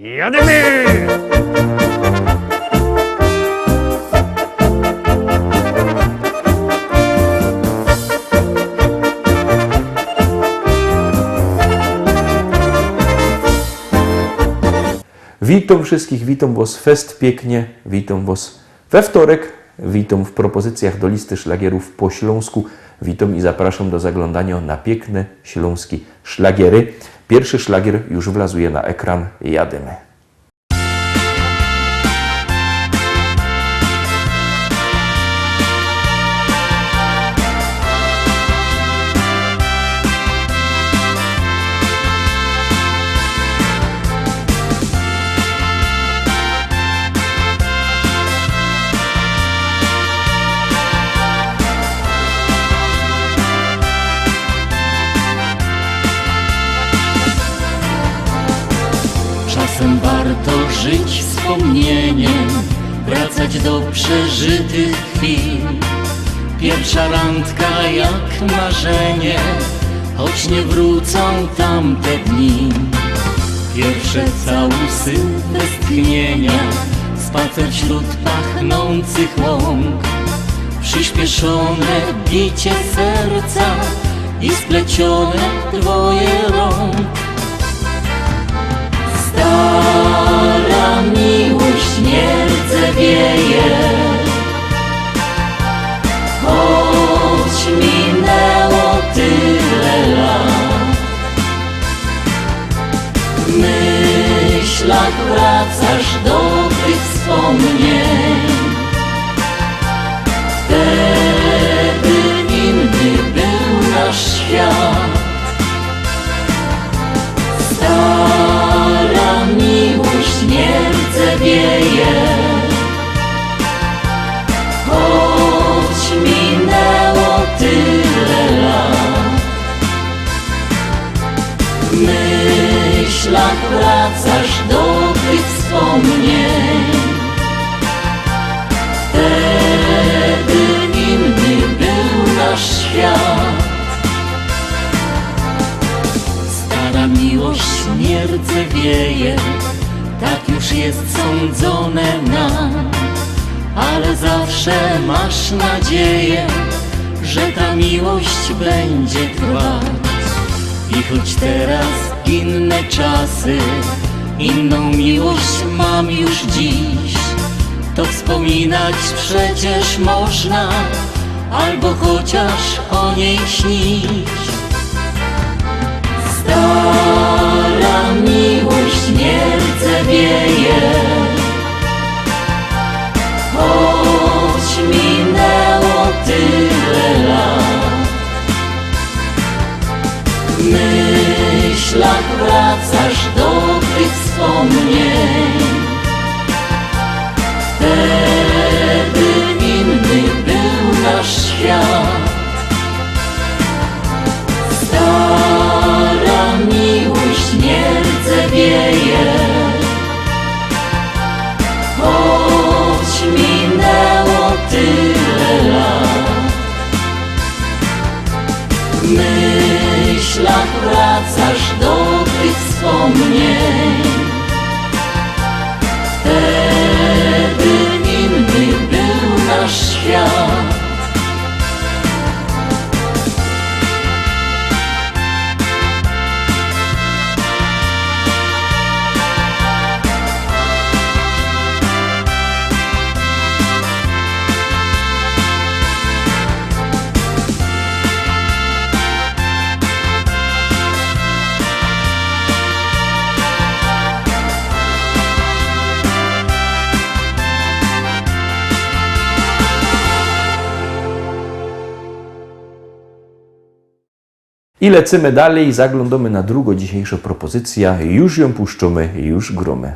Jadymy! Witam wszystkich, witam Was fest pięknie, witam Was we wtorek, witam w propozycjach do listy szlagierów po śląsku, witam i zapraszam do zaglądania na piękne śląskie szlagiery. Pierwszy szlagier już wlazuje na ekran, jadymy. Czasem warto żyć wspomnieniem, wracać do przeżytych chwil. Pierwsza randka jak marzenie, choć nie wrócą tamte dni. Pierwsze całusy westchnienia, spacer wśród pachnących łąk. Przyspieszone bicie serca i splecione dwoje rąk. Stara miłość nie rdzewieje, choć minęło tyle lat. W myślach wracasz do tych wspomnień. Wtedy inny był nasz świat. Stara miłość nie rdzewieje, choć minęło tyle lat. W myślach wracasz do tych wspomnień. Wtedy inny był nasz świat. Stara miłość nie rdzewieje, tak już jest sądzone nam. Ale zawsze masz nadzieję, że ta miłość będzie trwać. I choć teraz inne czasy, inną miłość mam już dziś, to wspominać przecież można, albo chociaż o niej śnić. Stara miłość nie rdzewieje, choć minęło tyle lat. W myślach wracasz do tych wspomnień. Wtedy inny był nasz świat. Stara miłość nie rdzewieje, choć minęło tyle lat. W myślach wracasz do tych wspomnień. Wtedy inny był nasz świat. I lecimy dalej, zaglądamy na drugą dzisiejszą propozycję, już ją puszczamy, już gromy.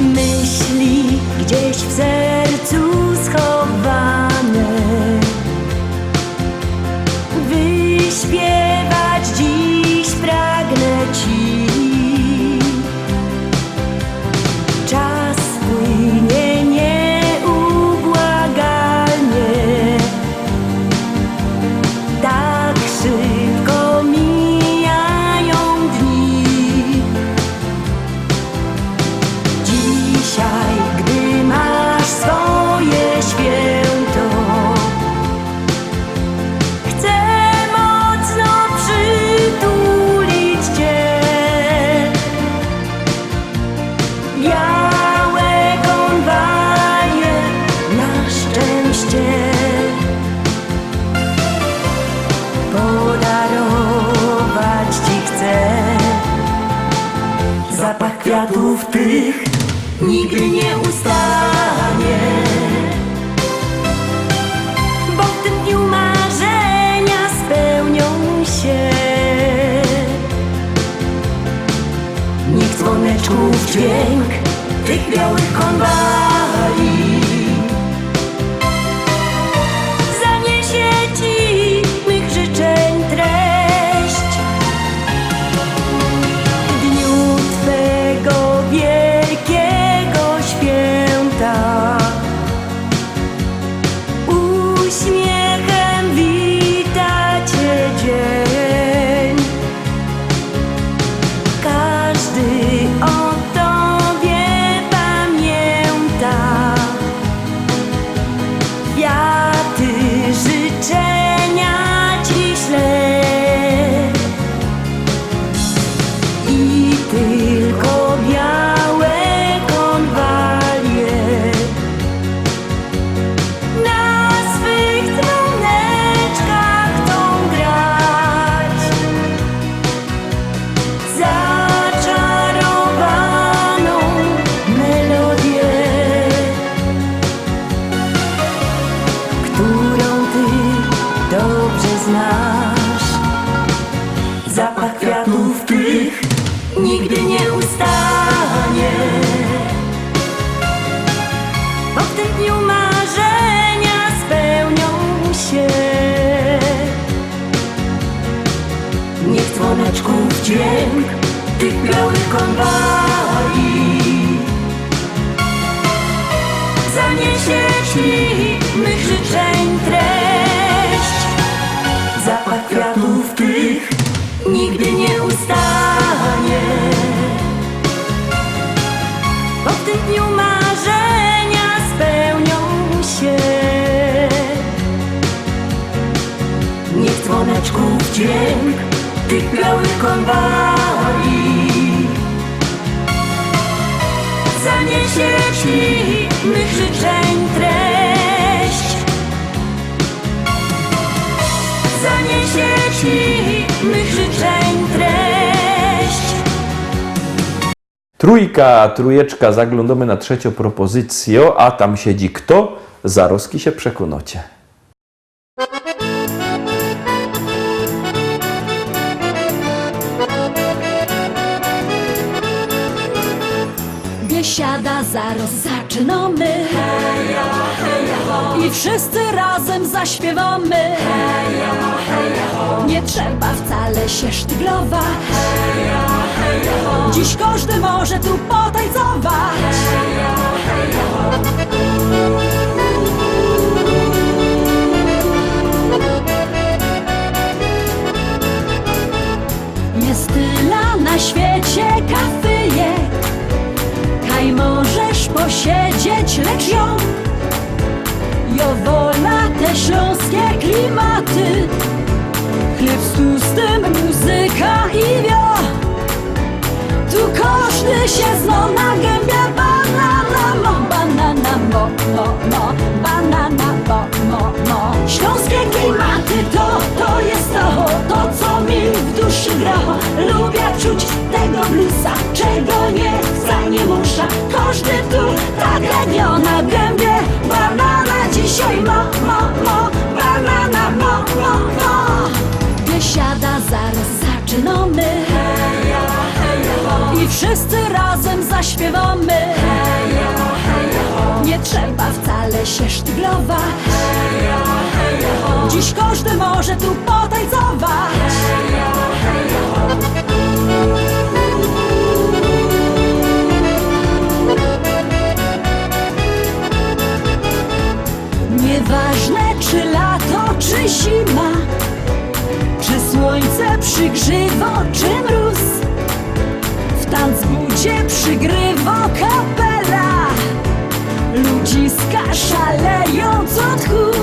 Myśli gdzieś w sercu schowane, wyśpiewać dziś pragnę Ci. kwiatów tych nigdy nie ustanie, bo w tym dniu marzenia spełnią się. Niech dzwoneczków dźwięk tych białych konwali zaniesie ci mych życzeń treść. W dniu twego wielkiego święta uśmiechem wita cię dzień. Każdy o tobie pamięta. Kwiaty życzenia ci ślę i tylko białe konwalie na swych dzwoneczkach chcą grać zaczarowaną melodię, którą ty dobrze znasz. Zapach kwiatów tych nigdy nie ustanie, bo w tym dniu marzenia spełnią się. Niech dzwoneczków dźwięk tych białych konwali zaniesie ci mych życzeń treść. Zapach kwiatów tych nigdy nie ustanie, bo w tym dniu marzenia spełnią się. Niech dzwoneczków dźwięk tych białych konwali zaniesie ci mych życzeń treść. Zaniesie ci mych życzeń treść. Trójka, trójeczka, zaglądamy na trzecią propozycję, a tam siedzi kto? Zaroski się przekonacie. Biesiada zaraz zaczynamy, heja, heja, ho. I wszyscy razem zaśpiewamy, heja, heja, ho. Nie trzeba wcale się sztyglować, heja, heja, ho. Dziś każdy może tu potańcować, heja, heja, ho. Jest tyle na świecie kafyjek, kaj możesz posiedzieć, lecz ją wola te śląskie klimaty. Chleb z tłustym, muzyka i wio. Tu każdy się zna na gębie. Banana mo, banana mo, mo, mo. Banana mo, mo, mo. Śląskie klimaty to jest to co mi w duszy gra. Lubię czuć tego bluesa, czego nie chce, nie muszę. Każdy tu tak radio na gębie. Banana dzisiaj mo, mo, mo. Banana mo, mo, mo. Biesiada zaraz zaczynamy, heja, heja, ho. I wszyscy razem zaśpiewamy, heja, heja, ho. Nie trzeba wcale się sztyglować, heja, heja, ho. Dziś każdy może tu potańcować, heja, heja, ho. Nieważne czy lato, czy zima, czy słońce przygrzywo, czy mróz, w tanzbudzie przygrywa kapela. Ludziska szaleją co tchu.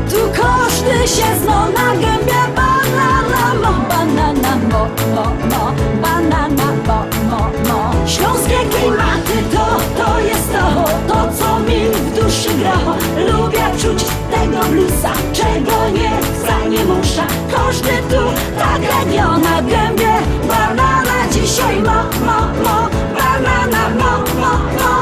Tu każdy się zna na gębie. Banana mo, banana mo, mo, mo. Banana mo, mo, mo. Śląskie klimaty to jest to co mi w duszy gra. Lubię czuć tego bluesa, czego nie chcę, nie muszę. Każdy tu tak radio na gębie. Banana dzisiaj ma, mo, banana, mo, mo, mo.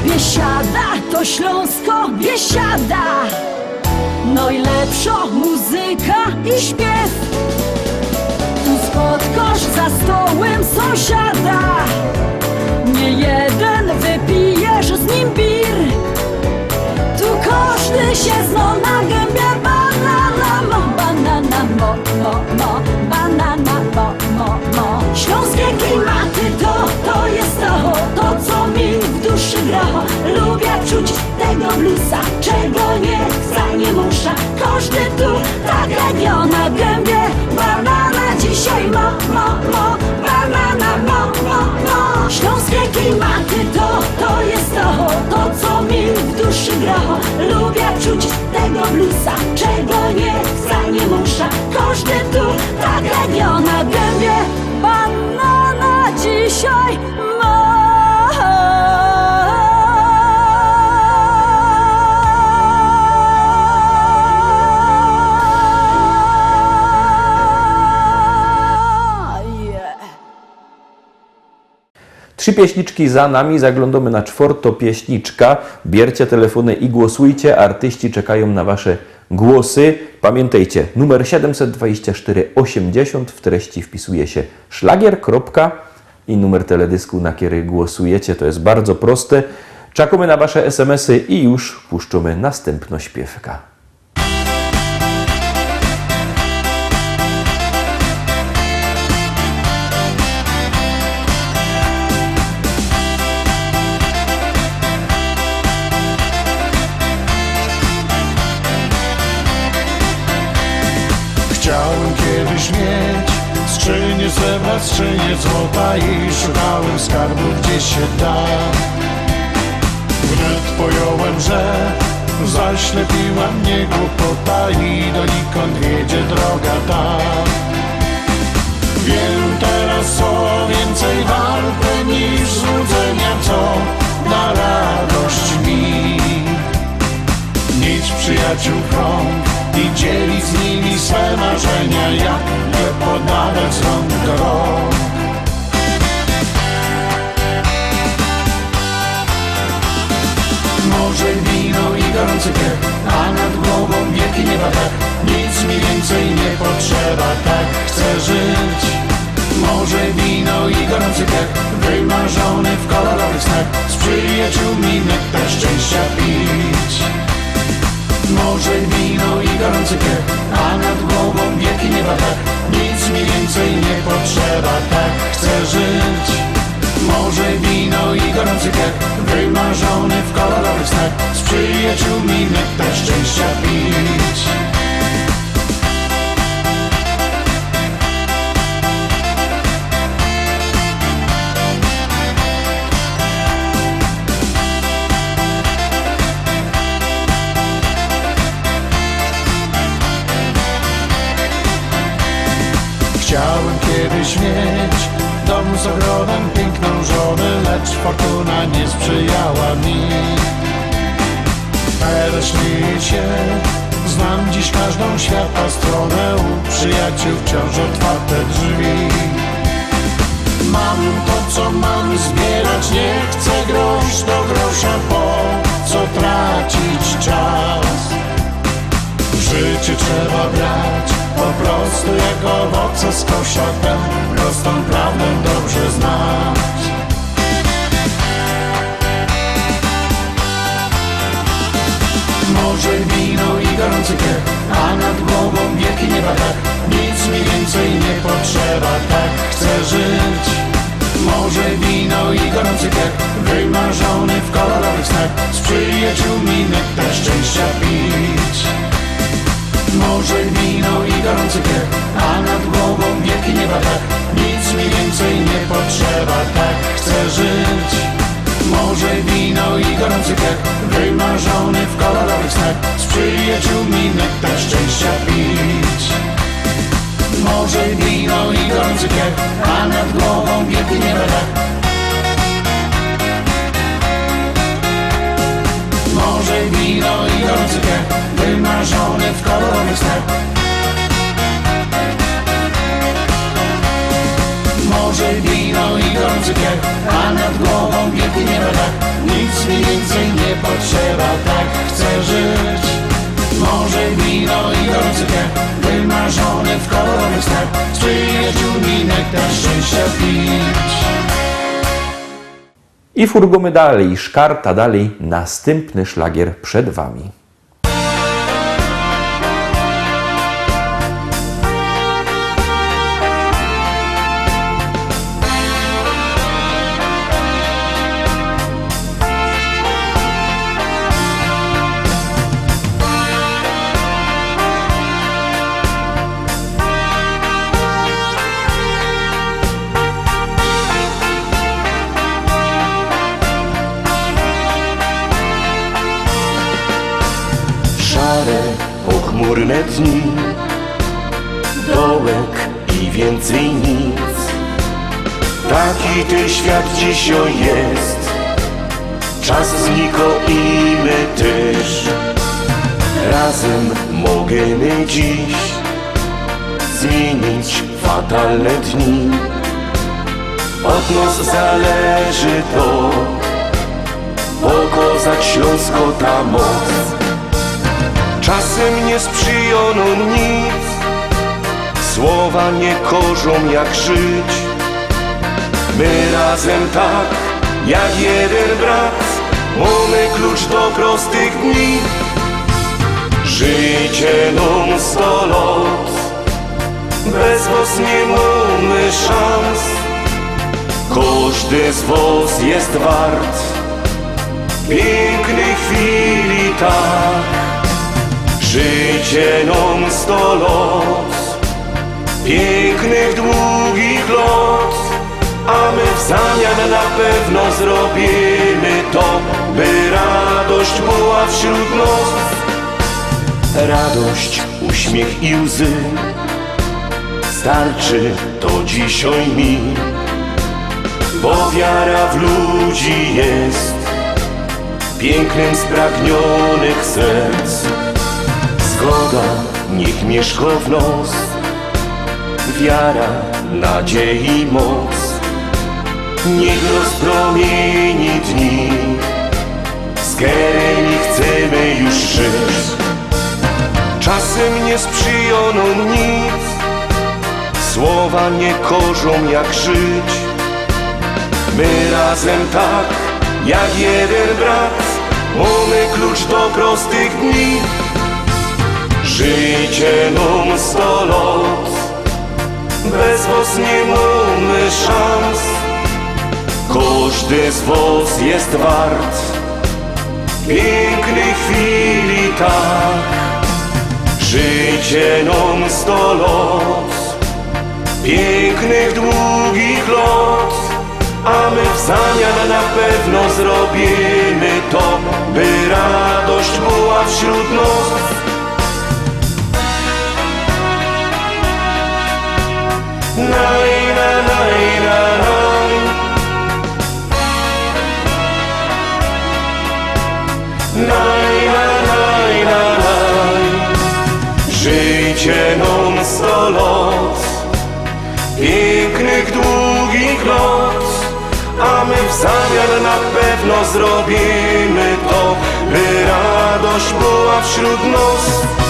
Biesiada to Śląsko, Biesiada. No i lepsza muzyka i śpiew. Tu spotkasz za stołem sąsiada. Nie jeden wypijesz z nim bir. Tu każdy się zna na gębie. Banana, mo, banana, mo, mo, mo, banana, mo, mo, mo. Śląskie klimaty to jest to, co mi w duszy gra. Lubię czuć tego bluesa, czego nie chcę, nie muszę. Każdy tu tak jak na gębie. Banana dzisiaj, mo, mo, mo, banana, mo, mo, mo. Śląskie klimaty to jest to, co mi w duszy gra. Lubię czuć tego bluesa, czego nie chcę, nie muszę. Każdy tu tak jak na gębie. Banana dzisiaj, mo. Trzy pieśniczki za nami, zaglądamy na czwartą pieśniczka. Bierzcie telefony i głosujcie, artyści czekają na wasze głosy. Pamiętajcie, numer 724 80, w treści wpisuje się szlagier, kropka i numer teledysku, na który głosujecie. To jest bardzo proste. Czekamy na wasze SMS-y i już puszczamy następną śpiewka. Chciałem kiedyś mieć skrzynię srebra, skrzynię złota i szukałem skarbu, gdzie się da. Wnet pojąłem, że zaślepiła mnie głupota i donikąd wiedzie droga ta. Wiem teraz, co więcej warte niż złudzenia, co da radość mi. Mieć przyjaciół krąg i dzielić z nimi swe marzenia, jak nie podawać z rąk do rąk. Może wino i gorący piech, a nad głową wielki nieba dach. Nic mi więcej nie potrzeba, tak chcę żyć. Może wino i gorący piech, wymarzony w kolorowych snach, z przyjaciółmi nektar szczęścia pić. Może wino i gorący piech, a nad głową wielki nieba dach. Nic mi więcej nie potrzeba, tak chcę żyć. Może wino i gorący piech, wymarzony w kolorowych snach, z przyjaciółmi nektar szczęścia pić. Chciałem kiedyś mieć dom z ogrodem, piękną żonę, lecz fortuna nie sprzyjała mi. Ale śmieję się, znam dziś każdą świata stronę, u przyjaciół wciąż otwarte drzwi. Mam to, co mam, zbierać nie chcę, grosz do grosza, po co tracić czas? Życie trzeba brać po prostu jak owoce z kosza, tę prostą prawdę dobrze znać. Może wino i gorący piech, a nad głową wielki nieba dach. Nic mi więcej nie potrzeba, tak chcę żyć. Może wino i gorący piech, wymarzony w kolorowych snach, z przyjaciółmi nektar szczęścia pić. Może wino i gorący piech, a nad głową wielki nieba dach. Nic mi więcej nie potrzeba, tak chcę żyć. Może wino i gorący piech, wymarzony w kolorowych snach, z przyjaciółmi nektar szczęścia pić. Morze, wino i gorący piach, a nad głową wielki nieba dach. Morze, wino i gorący piach, wymarzone w kolorowych snach. Morze, wino i gorący piach, a nad głową wielki nieba dach. Nic mi więcej nie potrzeba, tak chcę żyć. Morze, wino i gorący piach, wymarzone w kolorowych snach. Z przyjaciółmi nektar szczęścia pić. I furgomy dalej, szkarta dalej, następny szlagier przed wami. Pochmurne dni, dołek i więcej nic. Taki ten świat dzisiaj jest, czas znika i my też. Razem możemy dziś zmienić fatalne dni. Od nas zależy to, pokazać Śląsko ta moc. Czasem nie sprzyjono nic, słowa nie korzą jak żyć. My razem tak, jak jeden brat, mamy klucz do prostych dni. Życie nam 100 lat, bez was nie mamy szans. Każdy z was jest wart pięknej chwili tak. Życie nam 100 lat, pięknych, długich lat, a my w zamian na pewno zrobimy to, by radość była wśród nas. Radość, uśmiech i łzy, starczy to dzisiaj mi, bo wiara w ludzi jest pięknym spragnionych serc. Zgoda niech mieszka w nos, wiara, nadziei i moc. Niech rozpromieni dni, z którymi chcemy już żyć. Czasem nie sprzyjono nic, słowa nie korzą jak żyć. My razem tak, jak jeden brat, mamy klucz do prostych dni. Życie nam 100 lat, bez was nie mamy szans. Każdy z was jest wart pięknej chwili tak. Życie nam 100 lat, pięknych, długich lat, a my w zamian na pewno zrobimy to, by radość była wśród nas. Naj, na, naj, na, naj. Naj, na, naj, na, naj. Życie nam 100 lat, pięknych, długich lat, a my w zamian na pewno zrobimy to, by radość była wśród nas.